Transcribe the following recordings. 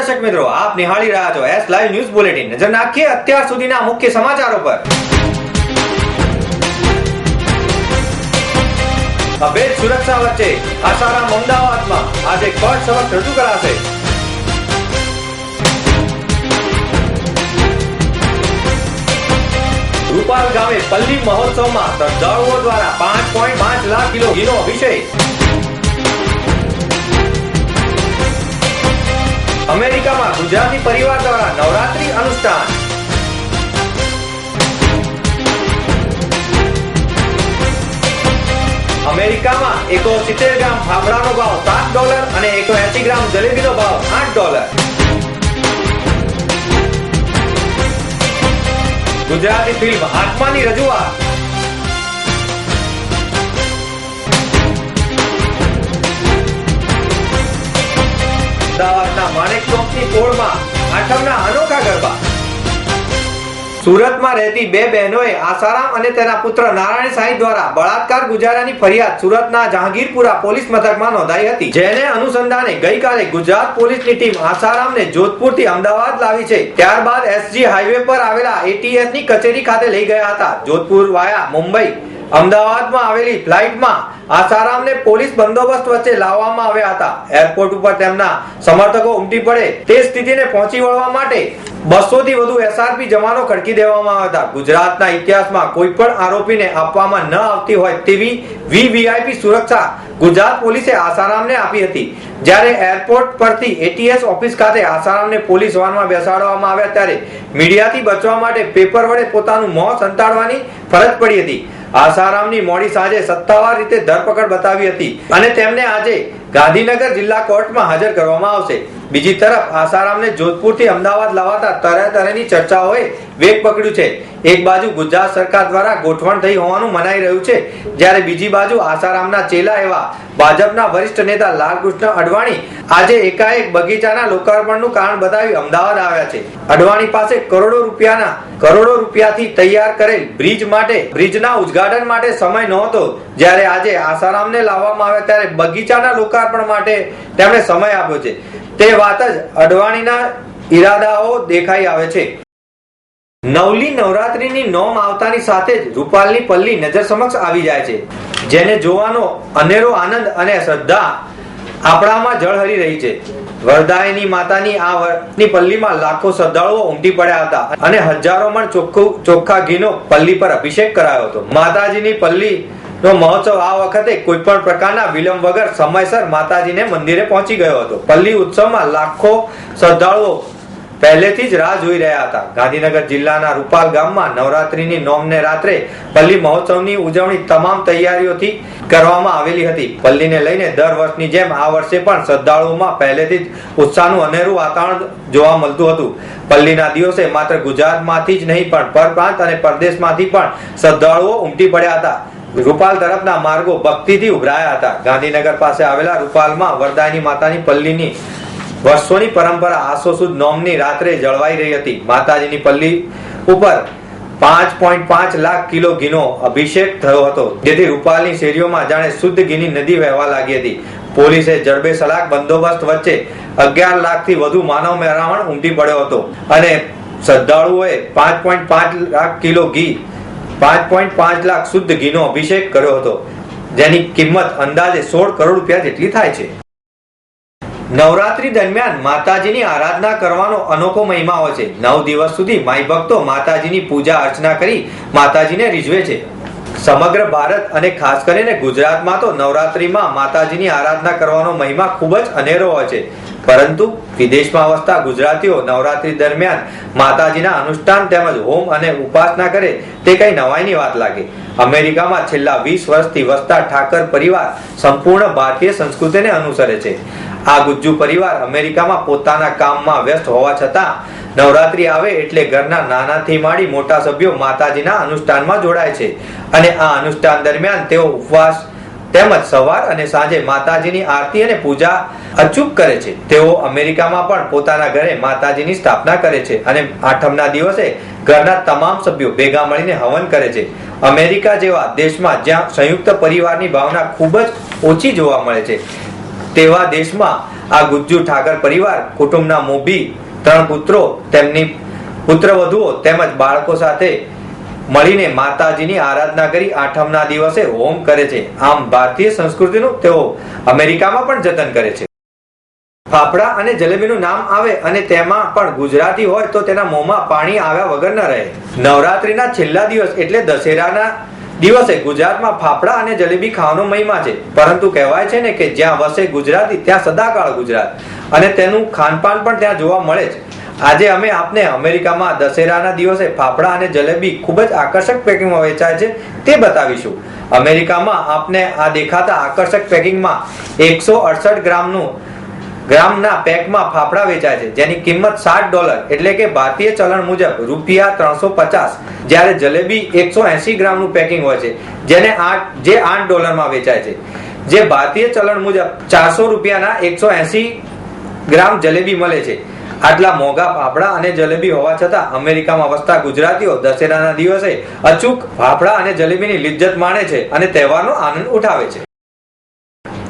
દર્શક મિત્રો, આપ નિહાળી રહ્યા છો એસ લાઈવ ન્યૂઝ બુલેટિન। નજર નાખીએ અત્યાર સુધીના મુખ્ય સમાચારો પર। અભેદ સુરક્ષા વચ્ચે આસારામ અમદાવાદમાં આજે કોર્ટ સમક્ષ રજૂ કરાશે। રૂપાલ ગામે પલ્લી મહોત્સવમાં શ્રદ્ધાળુઓ દ્વારા 5.5 લાખ કિલો ઘીનો અભિષેક। અમેરિકામાં ગુજરાતી પરિવાર દ્વારા નવરાત્રી અનુષ્ઠાન। અમેરિકામાં 170 ગ્રામ ફાફડાનો ભાવ $7 અને 180 ગ્રામ જલેબીનો ભાવ $8। ગુજરાતી ફિલ્મ આત્માની રજૂઆત। અમદાવાદના માણેક ચોકની પોળમાં આઠમના અનોખા ગરબા। સુરતમાં રહેતી બે બહેનોએ આસારામ અને તેના પુત્ર નારાયણ સાંઈ દ્વારા બળાત્કાર ગુજાર્યાની ફરિયાદ સુરતના જહાંગીરપુરા પોલીસ મથકમાં નોંધાઈ હતી, જેને અનુસંધાને ગઈકાલે ગુજરાત પોલીસની ટીમ આસારામને જોધપુરથી અમદાવાદ લાવી છે। ત્યારબાદ એસજી હાઈવે પર આવેલા ATS ની કચેરી ખાતે લઈ ગયા હતા। જોધપુર વાયા મુંબઈ અમદાવાદમાં આવેલી ફ્લાઇટમાં આસારામને પોલીસ બંદોબસ્ત વચ્ચે લાવવામાં આવ્યા હતા। એરપોર્ટ ઉપર તેમના સમર્થકો ઉમટી પડે તે સ્થિતિને પહોંચી વળવા માટે 200 થી વધુ SRP જવાનો ખડકી દેવામાં આવ્યા હતા। ગુજરાતના ઇતિહાસમાં કોઈ પણ આરોપીને આપવામાં ન આવતી હોય તેવી VVIP સુરક્ષા ગુજરાત પોલીસે આસારામને આપી હતી। જ્યારે એરપોર્ટ પરથી ATS ઓફિસ ખાતે આસારામને પોલીસ વાનમાં બેસાડવામાં આવ્યા ત્યારે મીડિયાથી બચવા માટે પેપર વડે પોતાનું મોં સંતાડવાની ફરજ પડી હતી। આસારામની મોડી સાંજે સત્તાવાર રીતે ધરપકડ બતાવી હતી અને તેમને આજે ગાંધીનગર જિલ્લા કોર્ટમાં હાજર કરવામાં આવશે। બીજી તરફ આસારામને જોધપુરથી અમદાવાદ લાવતા તરહની ચર્ચાઓએ વેગ પકડ્યું છે। એક બાજુ ગુજરાત સરકાર દ્વારા ગોઠવણ થઈ હોવાનું મનાઈ રહ્યું છે, જ્યારે બીજી બાજુ આસારામના ચેલા એવા ભાજપના વરિષ્ઠ નેતા લાલકૃષ્ણ અડવાણી આજે એકાએક બગીચાના લોકાર્પણનું કારણ બતાવી અમદાવાદ આવ્યા છે। અડવાણી પાસે કરોડો રૂપિયાથી તૈયાર કરેલ બ્રિજના ઉદ્ઘાટન માટે સમય નહોતો, જ્યારે આજે આસારામને લાવવામાં આવ્યા ત્યારે બગીચાના લોકાર્પણ માટે તેમણે સમય આપ્યો છે। તે વાત જ અડવાણીના ઈરાદાઓ દેખાઈ આવે છે। નવલી નવરાત્રીની નોમ આવતાની સાથે જ રૂપાલની પલ્લી નજર સમક્ષ આવી જાય છે, જેને જોવાનો અનેરો આનંદ અને શ્રદ્ધા આપણામાં ઝળહળી રહી છે। વરદાયની માતાની આ વર્ષની પલ્લીમાં લાખો શ્રદ્ધાળુઓ ઉમટી પડ્યા હતા અને હજારો મણ ચોખ્ખા ઘીનો પલ્લી પર અભિષેક કરાયો હતો। માતાજીની પલ્લી નો મહોત્સવ આ વખતે કોઈ પણ પ્રકારના વિલંબ વગર સમયસર માતાજીને મંદિરે પહોંચી ગયો હતો। પલ્લી ઉત્સવમાં લાખો શ્રદ્ધાળુઓ પહેલેથી જ રાહ જોઈ રહ્યા હતા। ગાંધીનગર જિલ્લાના રૂપાલ ગામમાં નવરાત્રીની નોમને રાત્રે પલ્લી મહોત્સવની ઉજવણી તમામ તૈયારીઓથી કરવામાં આવેલી હતી। પલ્લીને લઈને દર વર્ષની જેમ આ વર્ષે પણ શ્રદ્ધાળુઓમાં પહેલેથી જ ઉત્સાહનું અનેરું વાતાવરણ જોવા મળતું હતું। પલ્લીના દિવસે માત્ર ગુજરાતમાંથી જ નહીં પણ પરપ્રાંત અને પરદેશમાંથી પણ શ્રદ્ધાળુઓ ઉમટી પડ્યા હતા। રૂપાલ તરફના માર્ગો ભક્તિથી ઉભરાયા હતા। ગાંધીનગર પાસે આવેલા રૂપાલમાં વરદાયની માતાની પલ્લીની વર્ષોની પરંપરા આસો સુદ નોમની રાત્રે જળવાઈ રહી હતી। માતાજીની પલ્લી ઉપર 5.5 લાખ કિલો ઘીનો અભિષેક થયો હતો, જેથી રૂપાલની શેરીઓમાં જાણે શુદ્ધ ઘીની નદી વહેવા લાગી હતી। પોલીસે જડબે સલાક બંદોબસ્ત વચ્ચે 11 લાખથી વધુ માનવ મહેરામણ ઉમટી પડ્યો હતો અને શ્રદ્ધાળુઓએ 5.5 લાખ કિલો ઘી 5.5 લાખ શુદ્ધ ઘીનો અભિષેક કર્યો હતો, જેની કિંમત અંદાજે 16 કરોડ રૂપિયા જેટલી થાય છે। નવરાત્રી દરમિયાન માતાજીની આરાધના કરવાનો અનોખો મહિમા હોય છે। 9 દિવસ સુધી માઈ ભક્તો માતાજીની પૂજા અર્ચના કરી માતાજીને રીઝવે છે। સમગ્ર ભારત અને ખાસ કરીને ગુજરાતમાં તો નવરાત્રીમાં માતાજીની આરાધના કરવાનો મહિમા ખૂબ જ અનેરો હોય છે, પરંતુ વિદેશમાં વસતા ગુજરાતીઓ નવરાત્રી દરમિયાન માતાજીના અનુષ્ઠાન તેમજ હોમ અને ઉપાસના કરે તે કઈ નવાઈની વાત લાગે। અમેરિકામાં છેલ્લા 20 વર્ષથી વસતા ઠાકર પરિવાર સંપૂર્ણ ભારતીય સંસ્કૃતિને અનુસરે છે। આ ગુજ્જુ પરિવાર અમેરિકામાં પોતાના કામમાં વ્યસ્ત હોવા છતાં નવરાત્રી આવે એટલે ઘરના નાનાથી માંડી મોટા સભ્યો માતાજીના અનુષ્ઠાનમાં જોડાય છે અને આ અનુષ્ઠાન દરમિયાન તેઓ ઉપવાસ તેમજ સવાર અને સાંજે માતાજીની આરતી અને પૂજા અચૂક કરે છે। તેઓ અમેરિકામાં પણ પોતાના ઘરે માતાજીની સ્થાપના કરે છે અને આઠમના દિવસે ઘરના તમામ સભ્યો ભેગા મળીને હવન કરે છે। અમેરિકા જેવા દેશમાં જ્યાં સંયુક્ત પરિવારની ભાવના ખૂબ જ ઓછી જોવા મળે છે, તેવા દેશમાં આ ગુજ્જુ ઠાકર પરિવાર કુટુંબના મોભી 3 પુત્રો, તેમની પુત્રવધુઓ તેમજ બાળકો સાથે મળીને માતાજીની આરાધના કરી આઠમના દિવસે હોમ કરે છે. આમ ભારતીય સંસ્કૃતિનું તેઓ અમેરિકામાં પણ જતન કરે છે. ફાફડા અને જલેબીનું નામ આવે અને તેમાં પણ ગુજરાતી હોય તો તેના મોંમાં પાણી આવ્યા વગર ન રહે. નવરાત્રીના છેલ્લા દિવસ એટલે દશેરાના દિવસે ગુજરાતમાં ફાફડા અને જલેબી ખાવાનો મહિમા છે. પરંતુ કહેવાય છે ને કે જ્યાં વસે ગુજરાતી ત્યાં સદાકાળ ગુજરાત, અને તેનું ખાનપાન પણ ત્યાં જોવા મળે છે. આજે અમે આપને અમેરિકામાં દશેરાના દિવસે ફાફડા અને જલેબી ખૂબ જ આકર્ષક પેકિંગમાં વેચાય છે તે બતાવીશું. અમેરિકામાં આપને આ દેખાતા આકર્ષક પેકિંગમાં 168 ગ્રામના પેકમાં ફાફડા વેચાય છે, જેની કિંમત $60 એટલે કે ભારતીય ચલણ મુજબ ₹350, જ્યારે જલેબી 180 ગ્રામનું પેકિંગ હોય છે, જે $8 વેચાય છે, જે ભારતીય ચલણ મુજબ ₹400 180 ગ્રામ જલેબી મળે છે. આટલા મોંઘા ફાફડા અને જલેબી હોવા છતાં અમેરિકામાં વસતા ગુજરાતીઓ દશેરાના દિવસે અચૂક ફાફડા અને જલેબીની લિજ્જત માણે છે અને તહેવારનો આનંદ ઉઠાવે છે.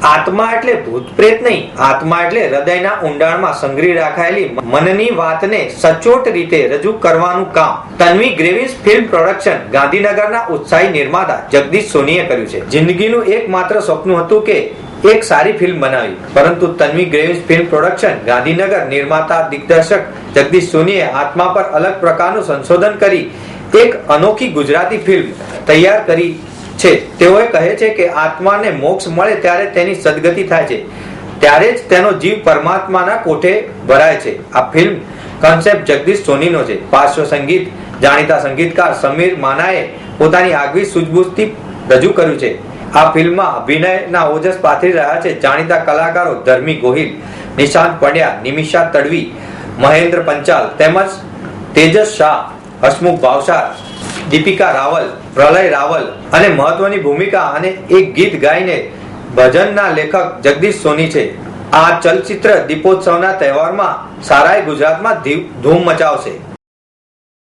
આત્મા એટલે ભૂત પ્રેત નહીં, આત્મા એટલે હૃદયના ઊંડાણમાં સંગ્રહી રાખાયેલી મનની વાતને સચોટ રીતે રજૂ કરવાનું કામ તન્વી ગ્રેવિસ ફિલ્મ પ્રોડક્શન ગાંધીનગરના ઉત્સાહી નિર્માતા જગદીશ સોનીએ કર્યું છે. જિંદગીનું એકમાત્ર સપનું હતું કે એક સારી ફિલ્મ બનાવી, પરંતુ તન્વી ગ્રેવિસ ફિલ્મ પ્રોડક્શન ગાંધીનગર નિર્માતા દિગ્દર્શક જગદીશ સોનીએ આત્મા પર અલગ પ્રકારનું સંશોધન કરી એક અનોખી ગુજરાતી ફિલ્મ તૈયાર કરી છે. તેઓએ કહે છે કે આત્માને મોક્ષ મળે ત્યારે તેની સદગતિ થાય છે, ત્યારે જ તેનો જીવ પરમાત્માના કોઠે ભરાય છે. આ ફિલ્મ કન્સેપ્ટ જગદીશ સોનીનો છે. પાર્શ્વ સંગીત જાણીતા સંગીતકાર સમીર માનાએ પોતાની આગવી સૂઝબૂછથી રજૂ કર્યું છે. આ ફિલ્મમાં અભિનયના ઓજસ પાથરી રહ્યા છે જાણીતા કલાકારો ધર્મી ગોહિલ, નિશાંત પંડ્યા, નિમિષા તડવી, મહેન્દ્ર પંચાલ તેમજ તેજસ શાહ, હસમુખ ભાવસાર, દીપિકા રાવલ, પ્રલય રાવલ અને મહત્વની ભૂમિકા અને એક ગીત ગાઈને ભજનના લેખક જગદીશ સોની છે. આ ચલચિત્ર દીપોત્સવના તહેવારમાં સારાએ ગુજરાતમાં ધૂમ મચાવશે.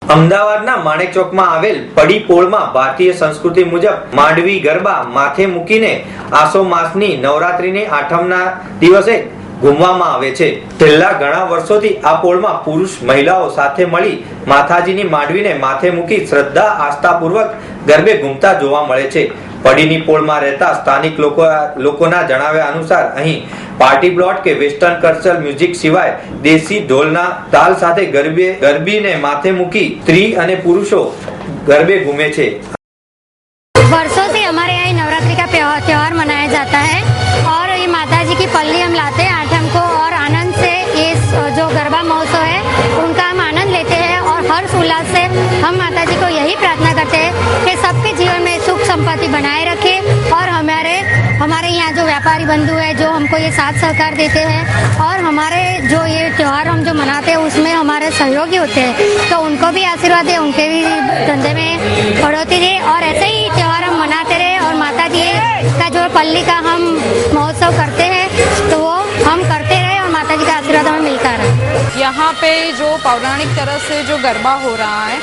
અમદાવાદના માણેક ચોકમાં આવેલ પડી પોળમાં ભારતીય સંસ્કૃતિ મુજબ માંડવી ગરબા માથે મૂકીને આસો માસની નવરાત્રીની આઠમના દિવસે ઘૂમવામાં આવે છે. છેલ્લા ઘણા વર્ષોથી આ પોળમાં પુરુષ મહિલાઓ સાથે મળી માતાજીની માંડવીને માથે મૂકી શ્રદ્ધા આસ્થાપૂર્વક ગરબે ઘૂમતા જોવા મળે છે. પડીની પોળમાં રહેતા સ્થાનિક લોકોના જણાવ્યા અનુસાર અહીં પાર્ટી પ્લોટ કે વેસ્ટર્ન કલ્ચરલ મ્યુઝિક સિવાય દેશી ઢોલના તાલ સાથે ગરબીને માથે મૂકી સ્ત્રી અને પુરુષો ગરબे घूमे छे. वर्षों से हमारे यहाँ नवरात्रि का त्योहार मनाया जाता है और ये माता जी की पल्ली हम लाते हैं आठम को और आनंद से ये जो गरबा महोत्सव है उनका हम आनंद लेते हैं और हर्ष उल्लास से हम माता जी को यही प्रार्थना करते हैं कि सबके जीवन में सुख संपत्ति बनाए रखे और हमारे यहाँ जो व्यापारी बंधु है जो हमको ये साथ सहकार देते हैं और हमारे जो ये त्योहार हम जो मनाते हैं उसमें हमारे सहयोगी होते हैं, तो उनको भी आशीर्वाद है, उनके भी धंधे में बढ़ोतरी दे और ऐसे ही त्योहार हम मनाते रहे और माता जी का जो पल्ली का हम महोत्सव करते हैं तो वो हम करते रहे और माता जी का आशीर्वाद हमें मिलता रहे. यहाँ पे जो पौराणिक तरह से जो गरबा हो रहा है,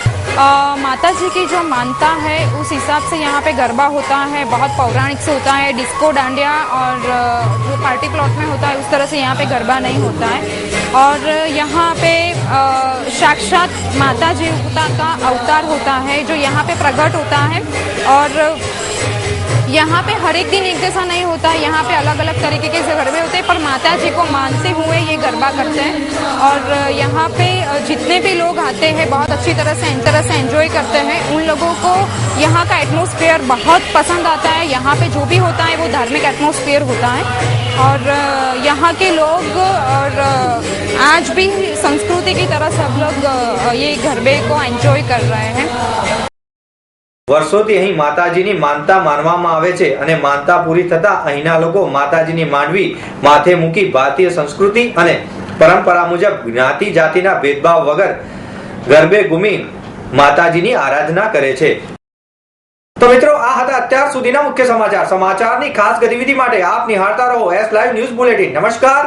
माता जी की जो मानता है उस हिसाब से यहाँ पे गरबा होता है, बहुत पौराणिक से होता है. डिस्को डांडिया और जो पार्टी प्लॉट में होता है उस तरह से यहाँ पे गरबा नहीं होता है. और यहाँ पे साक्षात माता जी का अवतार होता है जो यहाँ पे प्रकट होता है. और यहाँ पे हर एक दिन एक जैसा नहीं होता है, यहाँ पे अलग अलग तरीके के गरबे होते हैं, पर माता जी को मानते हुए ये गरबा करते हैं. और यहाँ पे जितने भी लोग आते हैं बहुत अच्छी तरह से एंजॉय करते हैं. उन लोगों को यहाँ का एटमॉस्फेयर बहुत पसंद आता है. यहाँ पे जो भी होता है वो धार्मिक एटमॉस्फेयर होता है और यहाँ के लोग और आज भी संस्कृति की तरह सब लोग ये गरबे को एंजॉय कर रहे हैं. વર્ષોથી અહીં માતાજીની માનતા માનવામાં આવે છે અને માનતા પૂરી થતા અહીંના લોકો માતાજીની માંડવી માથે મૂકી ભારતીય સંસ્કૃતિ અને પરંપરા મુજબ જ્ઞાતિ જાતિના ભેદભાવ વગર ગરબે ઘૂમી માતાજીની આરાધના કરે છે. તો મિત્રો આ હતા અત્યાર સુધીના મુખ્ય સમાચારની ખાસ ગતિવિધિ માટે આપ નિહાળતા રહો એસ લાઈવ ન્યૂઝ બુલેટિન. નમસ્કાર.